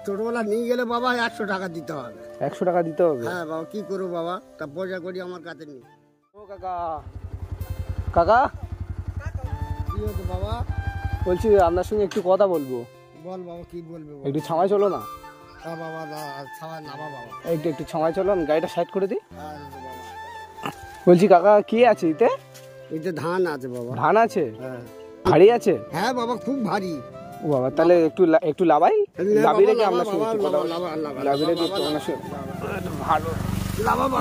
ছোটবেলা নিয়ে গেলে বাবা 100 টাকা দিতে হবে। 100 টাকা দিতে হবে? হ্যাঁ বাবা, কি করবো বাবা, তা পয়সা করি আমার কাছে নেই। ও কাকা, কাকা কি হতো বাবা? বলছি আপনার সঙ্গে একটু কথা বলবো। বল বাবা, কি বলবে? একটু ছামায় চলো না। হ্যাঁ বাবা, ছাওয়া না বাবা। একটু ছামায় চলো, আমি গাড়িটা সাইড করে দিই। হ্যাঁ বাবা। বলছি কাকা, কি আছে এতে? এতে ধান আছে বাবা। ধান আছে? হ্যাঁ। ভারী আছে? হ্যাঁ বাবা, খুব ভারী। ও বাবা, তাহলে একটু লাভাই, লাভি রেখে আপনার সঙ্গে একটু কথা বলি। লাভা লাভি রেখে একটু আপনার সঙ্গে ভালো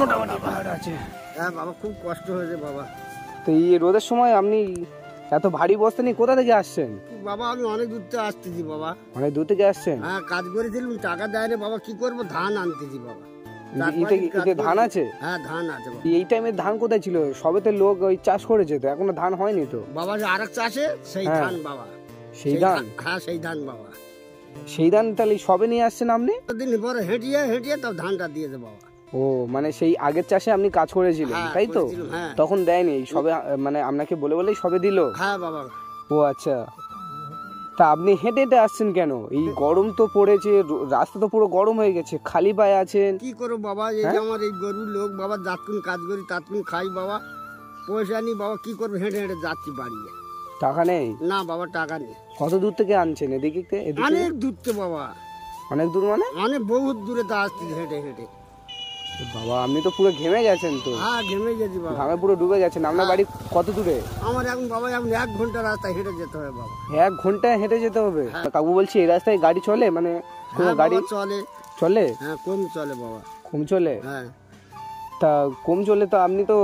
মোটামুটি ভালো আছে। হ্যাঁ বাবা, খুব কষ্ট হয়েছে বাবা। তো এই রোদের সময় আপনি এত ভারী বস্তা নিয়ে কোথা থেকে আসছেন? বাবা আমি অনেক দূর থেকে আসতেছি বাবা। অনেক দূর থেকে আসছেন? হ্যাঁ, কাজ করেছিলাম, টাকা দেয় না বাবা, কি করবো, ধান আনতেছি বাবা। এতে ধান আছে? হ্যাঁ ধান আছে বাবা। এই টাইমে ধান কোথায় ছিল? সবে তো লোক ওই চাষ করেছে, তো এখনো ধান হয়নি তো বাবা। যে আরেক চাষে সেই ধান বাবা। সেই ধান? হ্যাঁ সেই ধান বাবা। সেই ধান তাহলে সবে নিয়ে আসছেন আপনি? দিন পরে হেঁটিয়ে তব ধানটা দিয়েছে বাবা। ও মানে সেই আগের চাষে আপনি কাজ করেছিলেন, তাই তো? হ্যাঁ। তখন দেয়নি সবে, মানে আপনাকে বলেই সবে দিল? হ্যাঁ বাবা। ও আচ্ছা, তা আপনি হেঁটে হেঁটে আসছেন কেন? এই গরম তো পড়েছে, রাস্তা তো পুরো গরম হয়ে গেছে, খালি পায়ে আছেন। কি করবো বাবা, এই যে আমার এই গরুর লোক বাবা, যাতক্ষণ কাজ করি তাতক্ষণ খাই বাবা, পয়সা নেই বাবা, কি করবো, হেঁটে হেঁটে যাচ্ছি বাড়ি। টাকা নেই? না বাবা, টাকা নেই। কত দূর থেকে আনছেন এদিকে? অনেক দূর থেকে বাবা। অনেক দূর মানে? অনেক বহুত দূরে তো আসছি হেঁটে হেঁটে। বাবা আপনি তো পুরো ঘেমে গেছেন তো। হ্যাঁ ঘেমে গেছি বাবা। ঘামে পুরো ডুবে গেছেন। আপনার বাড়ি কত দূরে? আমার এখন বাবা 1 ঘন্টা রাস্তা হেঁটে যেতে হবে বাবা। 1 ঘন্টা হেঁটে যেতে হবে? কাকু বলছি এই রাস্তায় গাড়ি চলে, মানে কোনো গাড়ি চলে? হ্যাঁ কম চলে বাবা। কম চলে? হ্যাঁ। তা কম চলে তো আপনি তো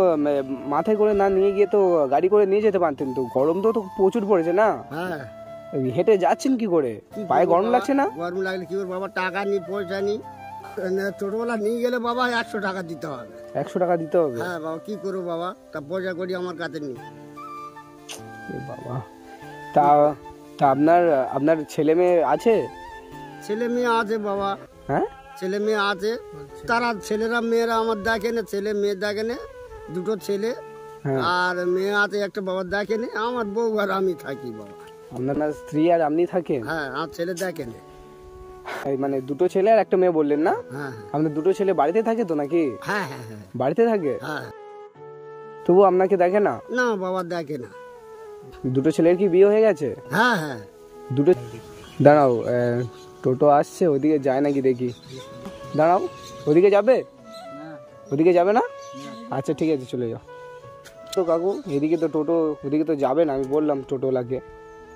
মাথায় করে না নিয়ে গিয়ে তো গাড়ি করে নিয়ে যেতে পারতেন তো। গরম তো প্রচুর পড়েছে না? হ্যাঁ। হেঁটে যাচ্ছেন কি করে? পায়ে গরম লাগছে না? গরম লাগলে কি করবো বাবা, টাকা নেই, পয়সা নেই। ছোটবেলা নিয়ে গেলে বাবা 100 টাকা দিতে হবে। 100 টাকা দিতে হবে? হ্যাঁ বাবা, কি করবো বাবা, তা পয়সা করি আমার কাছে নেই। বাবা তা তা আপনার ছেলে মেয়ে আছে? ছেলে মেয়ে আছে বাবা। হ্যাঁ ছেলে মেয়ে আছে, তারা ছেলেরা মেয়েরা আমার দেখে না, ছেলে মেয়ে দেখে না, 2টো ছেলে আর মেয়ে আছে একটা বাবা, দেখে না। আমার বউ আর আমি থাকি বাবা। আপনার স্ত্রী আর আপনি থাকেন? হ্যাঁ, আমার ছেলে দেখে না। মানে 2টো ছেলে আর একটা মেয়ে বললেন না? হ্যাঁ। আপনার 2টো ছেলে বাড়িতে থাকে তো নাকি? হ্যাঁ হ্যাঁ হ্যাঁ বাড়িতে থাকে? হ্যাঁ। তবু আপনাকে দেখে না? না বাবা, দেখে না। 2টো ছেলের কি বিয়ে হয়ে গেছে? হ্যাঁ হ্যাঁ। 2টো। দাঁড়াও, টোটো আসছে, ওদিকে যায় নাকি দেখি। দাঁড়াও, ওদিকে যাবে? ওদিকে যাবে না? আচ্ছা ঠিক আছে, চলে যাও তো কাকু। এদিকে তো টোটো, ওদিকে তো যাবে না, আমি বললাম টোটোওয়ালাকে।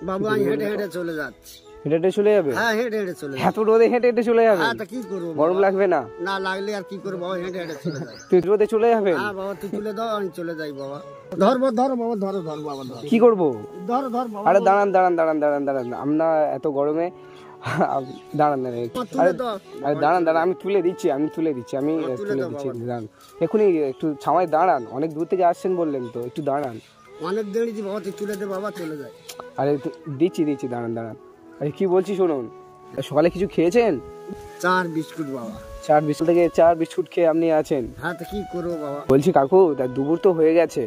বাবা আমি হেঁটে হেঁটে চলে যাচ্ছি। হেঁটে হেঁটে চলে যাবে? হ্যাঁ হেঁটে হেঁটে চলে যাবে। এত রোদে হেঁটে হেঁটে চলে যাবে? হ্যাঁ, তা কি করবো, গরম লাগবে না? না লাগলে আর কি করবো বাবা, হেঁটে হেঁটে চলে যাই। তুই রোদে চলে যাবে? হ্যাঁ বাবা, তুই তুলে দাও, আমি চলে যাই বাবা। ধরো বাবা, ধরো বাবা, ধরো। কি করবো? ধরো বাবা। আরে দাঁড়ান, আমরা এত গরমে দাঁড়ান। আরে দাঁড়ান, আমি তুলে দিচ্ছি, আমি তুলে দিচ্ছি। দাঁড়ান, এখনই একটু ছামায় দাঁড়ান। অনেক দূর থেকে আসছেন বললেন তো, একটু দাঁড়ান। অনেক দেরিছি বাবা, তুই তুলে দে বাবা, চলে যায়। আরে দিচ্ছি, দাঁড়ান। আরে কি বলছি শুনুন, সকালে কিছু খেয়েছেন? 4 বিস্কুট বাবা। 4 বিস্কুট থেকে 4 বিস্কুট খেয়ে আপনি আছেন? হ্যাঁ, তো কি করবো বাবা। বলছি কাকু, দুপুর তো হয়ে গেছে,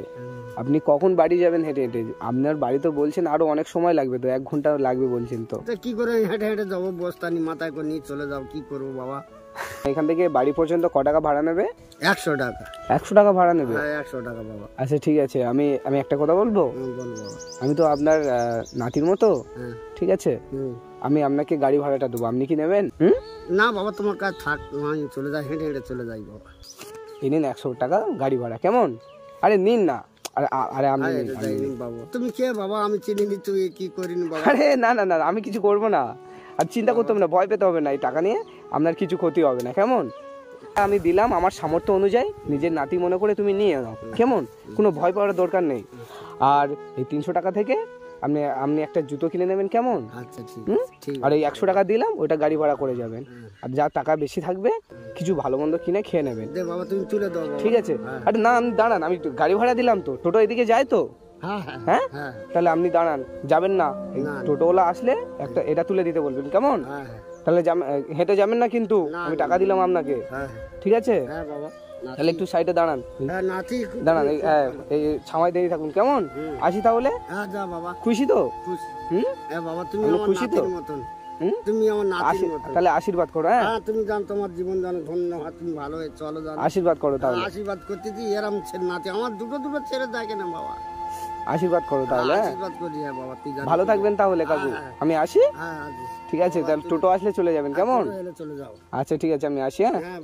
আপনি কখন বাড়ি যাবেন হেঁটে হেঁটে? আপনার বাড়ি তো বলছেন আরো অনেক সময় লাগবে, তো 1 ঘন্টা লাগবে বলছেন তো। কি করে হেঁটে হেঁটে যাবো, বস্তা নি মাথায় করে নিয়ে চলে যাও, কি করবো বাবা। এখান থেকে বাড়ি পর্যন্ত ক টাকা ভাড়া নেবে? 100 টাকা। 100 টাকা ভাড়া নেবে? হ্যাঁ 100 টাকা বাবা। আচ্ছা ঠিক আছে, আমি একটা কথা বলবো। বলবো। আমি তো আপনার নাতির মতো, ঠিক আছে? আমি আপনাকে গাড়ি ভাড়াটা দেবো, আপনি কি নেবেন? না বাবা, তোমার কাছে থাক, আমি চলে যাই, হেঁটে হেঁটে চলে যাই বাবা। এই নিন 100 টাকা গাড়ি ভাড়া, কেমন? আরে নিন না। আরে আমি বাবা, তুমি কে বাবা, আমি চিনি নি, তুই কি করিনি বাবা। আরে না, আমি কিছু করবো না, আর চিন্তা করতে হবে না, ভয় পেতে হবে না। এই টাকা নিয়ে আপনার কিছু ক্ষতি হবে না, কেমন? আমি দিলাম আমার সামর্থ্য অনুযায়ী, নিজের নাতি মনে করে তুমি নিয়ে নাও, কেমন? কোনো ভয় পাওয়ার দরকার নেই। আর এই 300 টাকা থেকে আপনি একটা জুতো কিনে নেবেন, কেমন? আচ্ছা ঠিক। আর এই 100 টাকা দিলাম, ওইটা গাড়ি ভাড়া করে যাবেন। আর যা টাকা বেশি থাকবে কিছু ভালো মন্দ কিনে খেয়ে নেবেন। বাবা তুমি তুলে দাও, ঠিক আছে? আরে না, আমি দাঁড়ান, আমি গাড়ি ভাড়া দিলাম তো, টোটো এদিকে যায় তো। হ্যাঁ, তাহলে আপনি দাঁড়ান, যাবেন না। টোটোওয়ালা আসলে এটা তুলে দিতে বলবেন, কেমন? তাহলে হেঁটে যাবেন না কিন্তু, আমি টাকা দিলাম আপনাকে, ঠিক আছে? তাহলে একটু সাইডে দাঁড়ান, এই ছামায় দাঁড়িয়ে থাকুন, কেমন? আসি তাহলে। খুশি তো? বাবা তুমি খুশি তো? তুমি আমার নাতির মতো। তাহলে আশীর্বাদ করো। হ্যাঁ হ্যাঁ, তুমি জান তোমার জীবন জানো ধন্য হয়, তুমি ভালো হয়ে চলো জানো। আশীর্বাদ করো তাহলে, আশীর্বাদ করতে দিই এরম নাতি আমার দুটো ছেড়ে দেখে না বাবা। আশীর্বাদ করো তাহলে। আশীর্বাদ করি। হ্যাঁ বাবা, তুই জানো। ভালো থাকবেন তাহলে কাকু, আমি আসি। হ্যাঁ ঠিক আছে, তাহলে টোটো আসলে চলে যাবেন কেমন? চলে যাও। আচ্ছা ঠিক আছে, আমি আসি। হ্যাঁ হ্যাঁ।